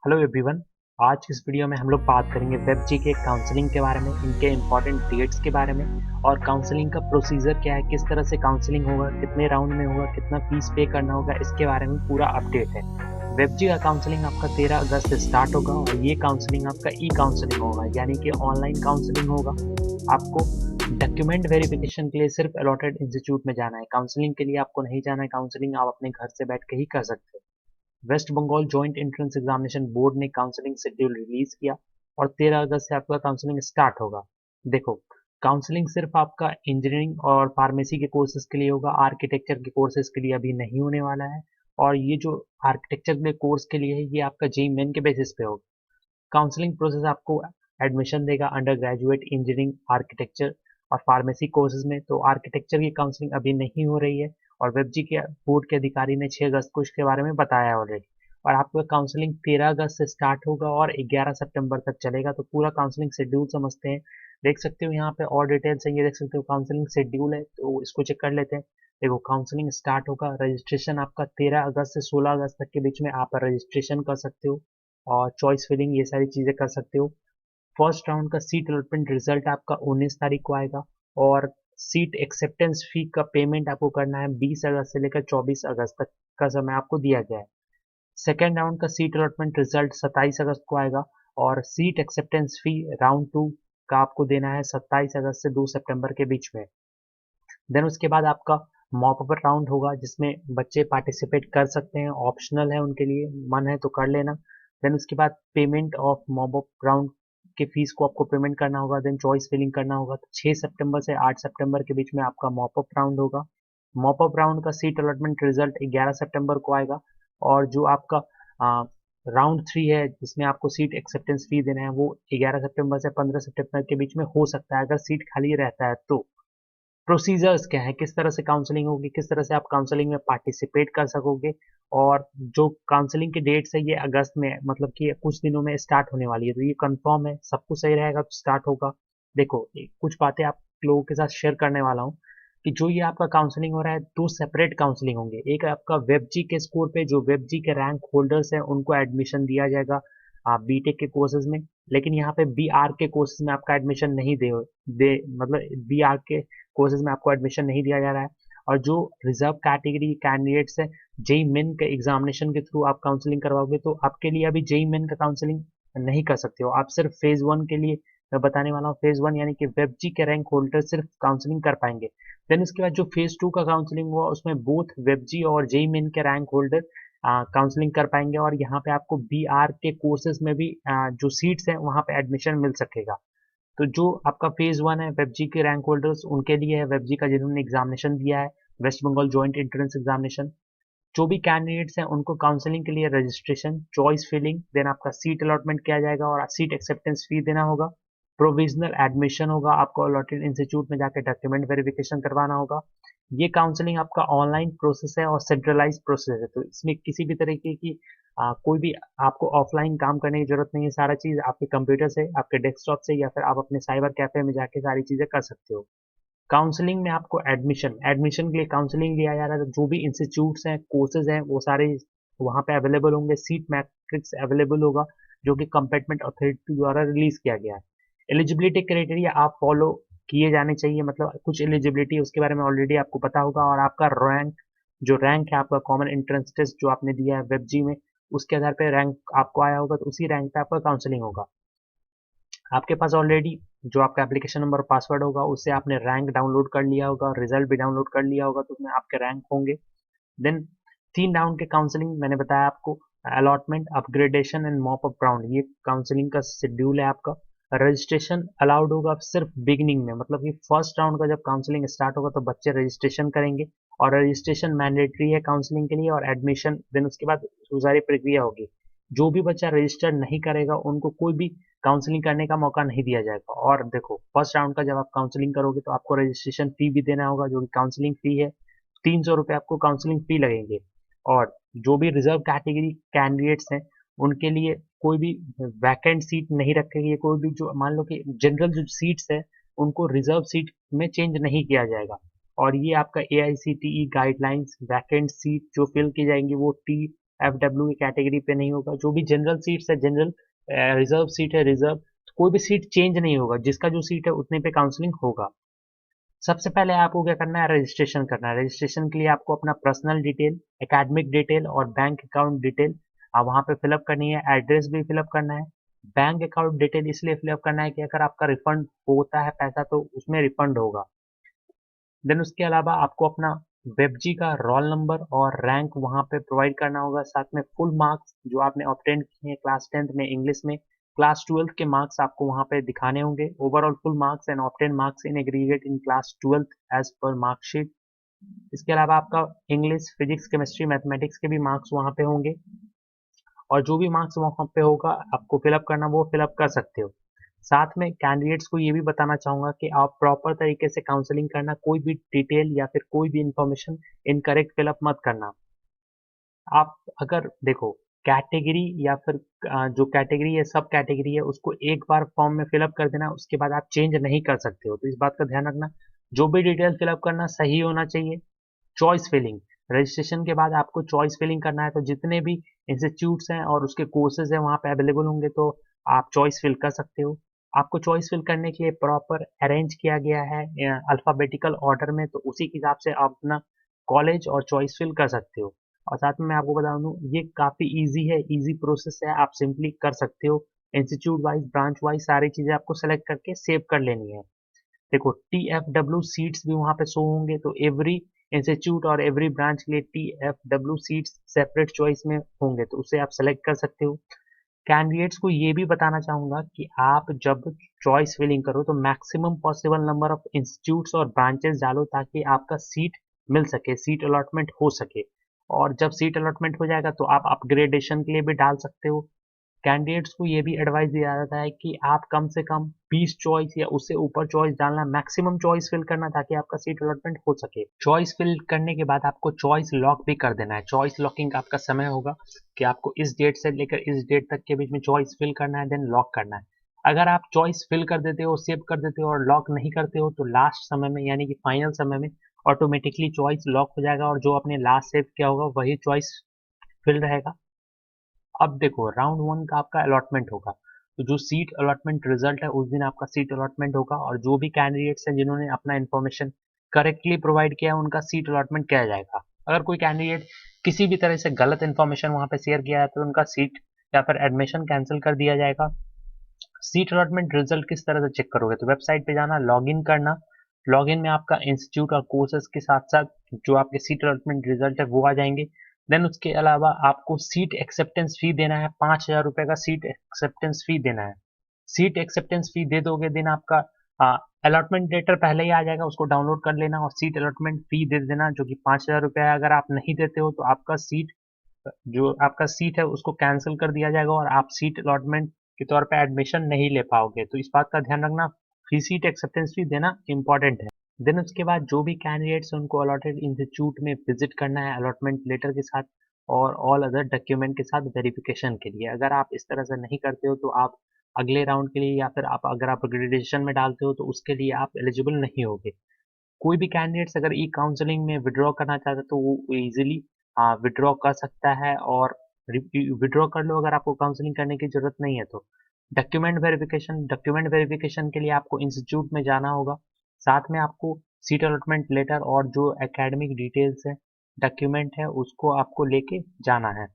Hello everyone. आज की इस वीडियो में हम लोग बात करेंगे वेबजी के काउंसलिंग के बारे में, इनके इम्पोर्टेंट डेट्स के बारे में और काउंसलिंग का प्रोसीजर क्या है, किस तरह से काउंसलिंग होगा, कितने राउंड में होगा, कितना फीस पे करना होगा, इसके बारे में पूरा अपडेट है। वेबजी का काउंसलिंग आपका 13 अगस्त से स्टार्ट होगा और ये काउंसलिंग आपका ई काउंसलिंग होगा, यानी कि ऑनलाइन काउंसलिंग होगा। आपको डॉक्यूमेंट वेरिफिकेशन के लिए सिर्फ अलॉटेड इंस्टीट्यूट में जाना है, काउंसलिंग के लिए आपको नहीं जाना है। काउंसलिंग आप अपने घर से बैठ के ही कर सकते हो। West Bengal joint entrance examination board ने काउंसलिंग शेड्यूल रिलीज किया और 13 अगस्त से आपका काउंसलिंग स्टार्ट होगा। देखो, काउंसलिंग सिर्फ आपका इंजीनियरिंग और फार्मेसी के कोर्सेज के लिए होगा, आर्किटेक्चर के कोर्सेज के लिए अभी नहीं होने वाला है। और ये जो आर्किटेक्चर के कोर्स के लिए है, ये आपका जेई मेन के बेसिस पे होगा। काउंसलिंग प्रोसेस आपको एडमिशन देगा अंडर ग्रेजुएट इंजीनियरिंग, आर्किटेक्चर और फार्मेसी कोर्सेज में। तो आर्किटेक्चर की काउंसलिंग अभी नहीं हो रही है और वेबजी के बोर्ड के अधिकारी ने 6 अगस्त को इसके बारे में बताया ऑलरेडी। और आपका काउंसलिंग 13 अगस्त से स्टार्ट होगा और 11 सितंबर तक चलेगा। तो पूरा काउंसलिंग शेड्यूल समझते हैं। देख सकते हो यहाँ पे और डिटेल्स है, ये देख सकते हो काउंसलिंग शेड्यूल है, तो इसको चेक कर लेते हैं। देखो, काउंसलिंग स्टार्ट होगा, रजिस्ट्रेशन आपका 13 अगस्त से 16 अगस्त तक के बीच में आप रजिस्ट्रेशन कर सकते हो और चॉइस फिलिंग ये सारी चीज़ें कर सकते हो। फर्स्ट राउंड का सीट अलॉटमेंट रिजल्ट आपका 19 तारीख को आएगा और सीट एक्सेप्टेंस फी का पेमेंट आपको करना है 20 अगस्त से लेकर 24 अगस्त तक का समय आपको दिया गया है। सेकेंड राउंड का सीट अलॉटमेंट रिजल्ट 27 अगस्त को आएगा और सीट एक्सेप्टेंस फी राउंड 2 का आपको देना है 27 अगस्त से 2 सितंबर के बीच में। देन उसके बाद आपका मॉप अप राउंड होगा जिसमें बच्चे पार्टिसिपेट कर सकते हैं, ऑप्शनल है उनके लिए, मन है तो कर लेना। देन उसके बाद payment of mop up round के फीस को आपको पेमेंट करना होगा। देन चॉइस फिलिंग करना होगा। तो 6 सितंबर से 8 सितंबर के बीच में आपका मॉप अप राउंड होगा। मॉप अप राउंड का सीट अलॉटमेंट रिजल्ट 11 सितंबर को आएगा और जो आपका राउंड 3 है जिसमें आपको सीट एक्सेप्टेंस फी देना है, वो 11 सितंबर से 15 सितंबर के बीच में हो सकता है अगर सीट खाली रहता है तो। प्रोसीजर्स क्या है, किस तरह से काउंसलिंग होगी, किस तरह से आप काउंसलिंग में पार्टिसिपेट कर सकोगे। और जो काउंसलिंग की डेट्स है ये अगस्त में मतलब कि कुछ दिनों में स्टार्ट होने वाली है, तो ये कंफर्म है, सब कुछ सही रहेगा तो स्टार्ट होगा। देखो, कुछ बातें आप लोगों के साथ शेयर करने वाला हूँ कि जो ये आपका काउंसलिंग हो रहा है, दो सेपरेट काउंसलिंग होंगे। एक आपका वेबजी के स्कोर पे जो वेबजी के रैंक होल्डर्स हैं उनको एडमिशन दिया जाएगा बीटेक के कोर्सेज में। लेकिन यहाँ पे बी आर के कोर्सेज में आपका एडमिशन नहीं दे मतलब बी आर के कोर्सेज में आपको एडमिशन नहीं दिया जा रहा है। और जो रिजर्व कैटेगरी कैंडिडेट्स है, जेई मेन के एग्जामिनेशन के थ्रू आप काउंसलिंग करवाओगे, तो आपके लिए अभी जेई मेन का काउंसलिंग नहीं कर सकते हो। आप सिर्फ फेज वन के लिए मैं बताने वाला हूँ। फेज वन यानी कि वेबजी के रैंक होल्डर सिर्फ काउंसलिंग कर पाएंगे। देन उसके बाद जो फेज टू का काउंसलिंग हुआ उसमें बोथ वेबजी और जेई मेन के रैंक होल्डर काउंसलिंग कर पाएंगे और यहाँ पे आपको बी आर के कोर्सेज में भी जो सीट्स हैं वहाँ पे एडमिशन मिल सकेगा। तो जो आपका फेज वन है वेबजी के रैंक होल्डर्स उनके लिए है, वेबजी का जिन्होंने एग्जामिनेशन दिया है, West Bengal joint entrance examination. जो भी कैंडिडेट्स हैं उनको काउंसलिंग के लिए रजिस्ट्रेशन, चॉइस फिलिंग, देन आपका सीट अलॉटमेंट किया जाएगा और सीट एक्सेप्टेंस फी देना होगा। प्रोविजनल एडमिशन होगा, आपको अलॉटेड इंस्टीट्यूट में जाकर डॉक्यूमेंट वेरिफिकेशन करवाना होगा। ये काउंसलिंग आपका ऑनलाइन प्रोसेस है और सेंट्रलाइज प्रोसेस है, तो इसमें किसी भी तरीके की कोई भी आपको ऑफलाइन काम करने की जरूरत नहीं है। सारा चीज आपके कंप्यूटर से, आपके डेस्कटॉप से या फिर आप अपने साइबर कैफे में जाके सारी चीजें कर सकते हो। काउंसलिंग में आपको एडमिशन एडमिशन के लिए काउंसलिंग लिया जा रहा है, तो जो भी इंस्टीट्यूट्स हैं, कोर्सेज हैं, वो सारे वहाँ पे अवेलेबल होंगे। सीट मैट्रिक्स अवेलेबल होगा जो कि कंपेटमेंट अथॉरिटी द्वारा रिलीज किया गया है। एलिजिबिलिटी क्राइटेरिया आप फॉलो किए जाने चाहिए, मतलब कुछ एलिजिबिलिटी उसके बारे में ऑलरेडी आपको पता होगा। और आपका रैंक, जो रैंक है आपका कॉमन एंट्रेंस टेस्ट जो आपने दिया है वेबजी में, उसके आधार पर रैंक आपको आया होगा, तो उसी रैंक पे आपका काउंसलिंग होगा। आपके पास ऑलरेडी जो आपका एप्लीकेशन नंबर और पासवर्ड होगा उससे आपने रैंक डाउनलोड कर लिया होगा और रिजल्ट भी डाउनलोड कर लिया होगा, तो उसमें आपके रैंक होंगे। देन 3 राउंड के काउंसलिंग मैंने बताया आपको, allotment, upgradation and mop up round, ये काउंसलिंग का शेड्यूल है आपका। रजिस्ट्रेशन अलाउड होगा सिर्फ बिगिनिंग में, मतलब कि फर्स्ट राउंड का जब काउंसलिंग स्टार्ट होगा तो बच्चे रजिस्ट्रेशन करेंगे और रजिस्ट्रेशन मैंडेटरी है काउंसलिंग के लिए और एडमिशन देन उसके बाद वो सारी प्रक्रिया होगी। जो भी बच्चा रजिस्टर नहीं करेगा उनको कोई भी काउंसलिंग करने का मौका नहीं दिया जाएगा। और देखो, फर्स्ट राउंड का जब आप काउंसलिंग करोगे तो आपको रजिस्ट्रेशन फी भी देना होगा जो कि काउंसलिंग फी है, 300 रुपये आपको काउंसलिंग फी लगेंगे। और जो भी रिजर्व कैटेगरी कैंडिडेट्स हैं उनके लिए कोई भी वैकेंट सीट नहीं रखेगी, कोई भी जो मान लो कि जनरल जो सीट्स है उनको रिजर्व सीट में चेंज नहीं किया जाएगा। और ये आपका AICTE गाइडलाइंस, वैकेंट सीट जो फिल की जाएंगी वो FW की कैटेगरी पे नहीं होगा। जो भी जनरल सीट्स है जनरल, रिजर्व सीट है रिजर्व, तो कोई भी सीट चेंज नहीं होगा, जिसका जो सीट है उतने पे काउंसलिंग होगा। सबसे पहले आपको क्या करना है, रजिस्ट्रेशन करना है। रजिस्ट्रेशन के लिए आपको अपना पर्सनल डिटेल, एकेडमिक डिटेल और बैंक अकाउंट डिटेल वहाँ पे फिलअप करनी है। एड्रेस भी फिलअप करना है। बैंक अकाउंट डिटेल इसलिए फिलअप करना है कि अगर आपका रिफंड होता है पैसा तो उसमें रिफंड होगा। देन उसके अलावा आपको अपना वेबजी का रोल नंबर और रैंक वहाँ पे प्रोवाइड करना होगा। साथ में फुल मार्क्स जो आपने ऑब्टेन किए हैं क्लास 10th में इंग्लिश में, क्लास 12th के मार्क्स आपको वहाँ पे दिखाने होंगे। Overall full marks and obtain marks in aggregate in class 12th as per marksheet. इसके अलावा आपका इंग्लिश, फिजिक्स, केमिस्ट्री, मैथमेटिक्स के भी मार्क्स वहाँ पे होंगे। और जो भी मार्क्स वहाँ पे होगा आपको फिलअप करना, वो फिलअप कर सकते हो। साथ में कैंडिडेट्स को ये भी बताना चाहूँगा कि आप प्रॉपर तरीके से काउंसलिंग करना, कोई भी डिटेल या फिर कोई भी इंफॉर्मेशन इनकरेक्ट फिलअप मत करना। आप अगर देखो कैटेगरी या फिर जो कैटेगरी है सब कैटेगरी है उसको एक बार फॉर्म में फिलअप कर देना, उसके बाद आप चेंज नहीं कर सकते हो, तो इस बात का ध्यान रखना। जो भी डिटेल फिलअप करना सही होना चाहिए। चॉइस फिलिंग, रजिस्ट्रेशन के बाद आपको चॉइस फिलिंग करना है, तो जितने भी इंस्टीट्यूट्स हैं और उसके कोर्सेज हैं वहाँ पे अवेलेबल होंगे, तो आप चॉइस फिल कर सकते हो। आपको चॉइस फिल करने के लिए प्रॉपर अरेंज किया गया है अल्फ़ाबेटिकल ऑर्डर में, तो उसी के हिसाब से आप अपना कॉलेज और चॉइस फिल कर सकते हो। और साथ में मैं आपको बता दूँ ये काफ़ी ईजी है, ईजी प्रोसेस है, आप सिंपली कर सकते हो। इंस्टीट्यूट वाइज, ब्रांच वाइज सारी चीज़ें आपको सेलेक्ट करके सेव कर लेनी है। देखो TFW सीट्स भी वहाँ पे शो होंगे, तो एवरी इंस्टीट्यूट और एवरी ब्रांच के लिए TFW सीट्स सेपरेट चॉइस में होंगे, तो उसे आप सेलेक्ट कर सकते हो। कैंडिडेट्स को ये भी बताना चाहूँगा कि आप जब चॉइस फिलिंग करो तो maximum possible number of institutes और ब्रांचेस डालो, ताकि आपका सीट मिल सके, सीट अलॉटमेंट हो सके। और जब सीट अलॉटमेंट हो जाएगा तो आप अपग्रेडेशन के लिए भी डाल सकते हो। कैंडिडेट्स को ये भी एडवाइस दिया जाता है कि आप कम से कम 20 चॉइस या उससे ऊपर चॉइस डालना, मैक्सिमम चॉइस फिल करना, ताकि आपका सीट अलॉटमेंट हो सके। चॉइस फिल करने के बाद आपको चॉइस लॉक भी कर देना है। चॉइस लॉकिंग आपका समय होगा कि आपको इस डेट से लेकर इस डेट तक के बीच में चॉइस फिल करना है, देन लॉक करना है। अगर आप चॉइस फिल कर देते हो, सेव कर देते हो और लॉक नहीं करते हो, तो लास्ट समय में यानी कि फाइनल समय में ऑटोमेटिकली चॉइस लॉक हो जाएगा और जो आपने लास्ट सेव किया होगा वही चॉइस फिल रहेगा। अब देखो राउंड वन का आपका अलॉटमेंट होगा, तो जो सीट अलॉटमेंट रिजल्ट है उस दिन आपका सीट अलॉटमेंट होगा, और जो भी कैंडिडेट्स हैं जिन्होंने अपना इन्फॉर्मेशन करेक्टली प्रोवाइड किया है उनका सीट अलॉटमेंट किया जाएगा। अगर कोई कैंडिडेट किसी भी तरह से गलत इन्फॉर्मेशन वहाँ पे शेयर किया है तो उनका सीट या फिर एडमिशन कैंसिल कर दिया जाएगा। सीट अलॉटमेंट रिजल्ट किस तरह से चेक करोगे, तो वेबसाइट पे जाना, लॉगिन करना। लॉगिन में आपका इंस्टीट्यूट और कोर्सेज के साथ साथ जो आपके सीट अलॉटमेंट रिजल्ट है वो आ जाएंगे। देन उसके अलावा आपको सीट एक्सेप्टेंस फी देना है, 5,000 रुपये का सीट एक्सेप्टेंस फी देना है। सीट एक्सेप्टेंस फी दे दोगे दिन आपका अलॉटमेंट लेटर पहले ही आ जाएगा, उसको डाउनलोड कर लेना और सीट अलॉटमेंट फी दे देना जो कि 5,000 रुपये है। अगर आप नहीं देते हो तो आपका सीट, जो आपका सीट है उसको कैंसिल कर दिया जाएगा और आप सीट अलॉटमेंट के तौर पे एडमिशन नहीं ले पाओगे, तो इस बात का ध्यान रखना। फ्री सीट एक्सेप्टेंस फी देना इंपॉर्टेंट है। देन उसके बाद जो भी कैंडिडेट्स उनको अलॉटेड इंस्टीट्यूट में विजिट करना है अलॉटमेंट लेटर के साथ और ऑल अदर डॉक्यूमेंट के साथ वेरिफिकेशन के लिए। अगर आप इस तरह से नहीं करते हो तो आप अगले राउंड के लिए या फिर आप अगर आप ग्रेजुएशन में डालते हो तो उसके लिए आप एलिजिबल नहीं होगे। कोई भी कैंडिडेट्स अगर ई काउंसलिंग में विड्रॉ करना चाहता है तो वो इजीली विड्रॉ कर सकता है, और विड्रॉ कर लो अगर आपको काउंसलिंग करने की जरूरत नहीं है तो। डॉक्यूमेंट वेरिफिकेशन के लिए आपको इंस्टीट्यूट में जाना होगा। साथ में आपको सीट अलॉटमेंट लेटर और जो एकेडमिक डिटेल्स है, डॉक्यूमेंट है, उसको आपको लेके जाना है।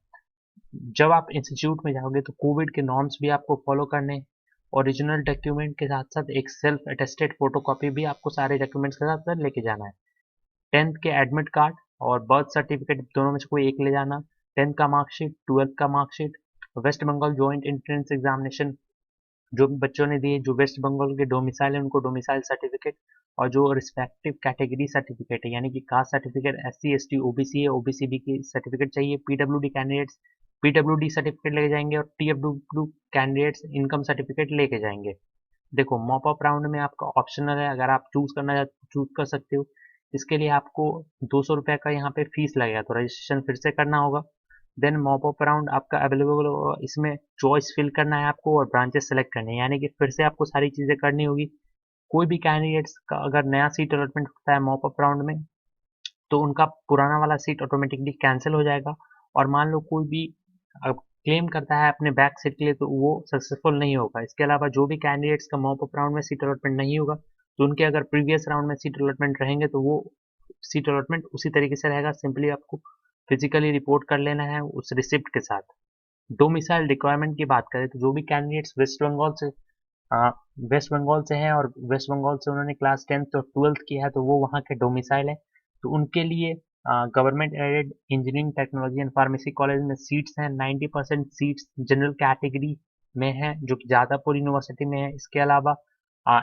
जब आप इंस्टीट्यूट में जाओगे तो कोविड के नॉर्म्स भी आपको फॉलो करने हैं। ओरिजिनल डॉक्यूमेंट के साथ साथ एक सेल्फ अटेस्टेड फोटोकॉपी भी आपको सारे डॉक्यूमेंट्स के साथ साथ लेके जाना है। 10th के एडमिट कार्ड और बर्थ सर्टिफिकेट दोनों में से कोई एक ले जाना। 10th का मार्कशीट, 12th का marksheet, West Bengal joint entrance examination जो भी बच्चों ने दिए, जो वेस्ट बंगाल के डोमिसाइल है उनको डोमिसाइल सर्टिफिकेट, और जो रिस्पेक्टिव कैटेगरी सर्टिफिकेट है यानी कि caste certificate, SC ST OBC है OBCB की सर्टिफिकेट चाहिए। PWD कैंडिडेट्स PWD सर्टिफिकेट लेके जाएंगे और TFW कैंडिडेट्स इनकम सर्टिफिकेट लेके जाएंगे। देखो मॉप अप राउंड में आपका ऑप्शनल है, अगर आप चूज करना चाहते हो चूज कर सकते हो। इसके लिए आपको 200 रुपये का यहाँ पे फीस लगेगा, तो रजिस्ट्रेशन फिर से करना होगा। देन मॉप अप राउंड आपका अवेलेबल होगा, इसमें चॉइस फिल करना है आपको और ब्रांचेस सेलेक्ट करने हैं, यानी कि फिर से आपको सारी चीज़ें करनी होगी। कोई भी कैंडिडेट्स का अगर नया सीट अलॉटमेंट होता है मॉप अप राउंड में, तो उनका पुराना वाला सीट ऑटोमेटिकली कैंसिल हो जाएगा और मान लो कोई भी क्लेम करता है अपने बैक सीट के लिए तो वो सक्सेसफुल नहीं होगा। इसके अलावा जो भी कैंडिडेट्स का मॉप अप राउंड में सीट अलॉटमेंट नहीं होगा तो उनके अगर प्रीवियस राउंड में सीट अलॉटमेंट रहेंगे तो वो सीट अलॉटमेंट उसी तरीके से रहेगा। सिंपली आपको फिजिकली रिपोर्ट कर लेना है उस रिसिप्ट के साथ। डोमिसाइल रिक्वायरमेंट की बात करें तो जो भी कैंडिडेट्स वेस्ट बंगाल से हैं और वेस्ट बंगाल से उन्होंने क्लास 10th और 12th किया है तो वो वहाँ के डोमिसाइल है। तो उनके लिए government aided engineering technology and pharmacy college में सीट्स हैं। 90% सीट्स जनरल कैटेगरी में हैं जो कि जादवपुर यूनिवर्सिटी में है। इसके अलावा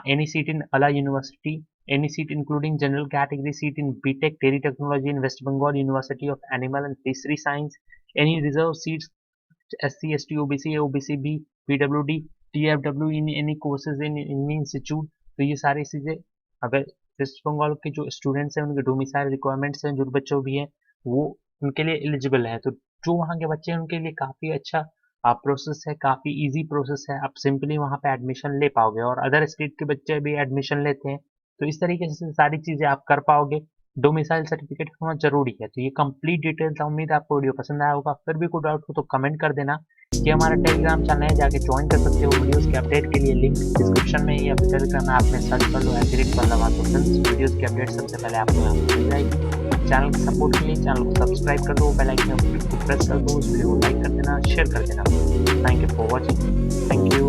any seat in Aliah university, any seat including general category seat in BTech dairy technology in West Bengal university of animal and fishery science, any reserve seats SC, ST, OBC, OBC-B, PWD, TFW in any courses in any institute। तो ये सारी चीज़ें अगर waste Bengal के जो students हैं उनके domicile requirements हैं जो बच्चों भी हैं वो उनके लिए एलिजिबल है। तो जो वहाँ के बच्चे हैं उनके लिए काफ़ी अच्छा प्रोसेस है, काफ़ी इजी प्रोसेस है। आप सिंपली वहाँ पे एडमिशन ले पाओगे और अदर स्टेट के बच्चे भी एडमिशन लेते हैं तो इस तरीके से सारी चीज़ें आप कर पाओगे। डोमिसाइल सर्टिफिकेट होना जरूरी है। तो ये कंप्लीट डिटेल्स था। उम्मीद है आपको वीडियो पसंद आया होगा। फिर भी कोई डाउट हो तो कमेंट कर देना। ये हमारा टेलीग्राम चैनल है, जाके ज्वाइन कर सकते हो। वीडियोस के अपडेट के लिए लिंक डिस्क्रिप्शन में या फिर टेलीग्राम ऐप में सर्च कर लो @पल्लवा। तो वीडियोस की अपडेट सबसे पहले आपको यहाँ पर मिल जाएगी। चैनल के सपोर्ट के लिए चैनल को सब्सक्राइब कर दो, बेल आइकन को प्रेस कर दो, उस वीडियो को लाइक कर देना, शेयर कर देना। Thank you for watching. Thank you.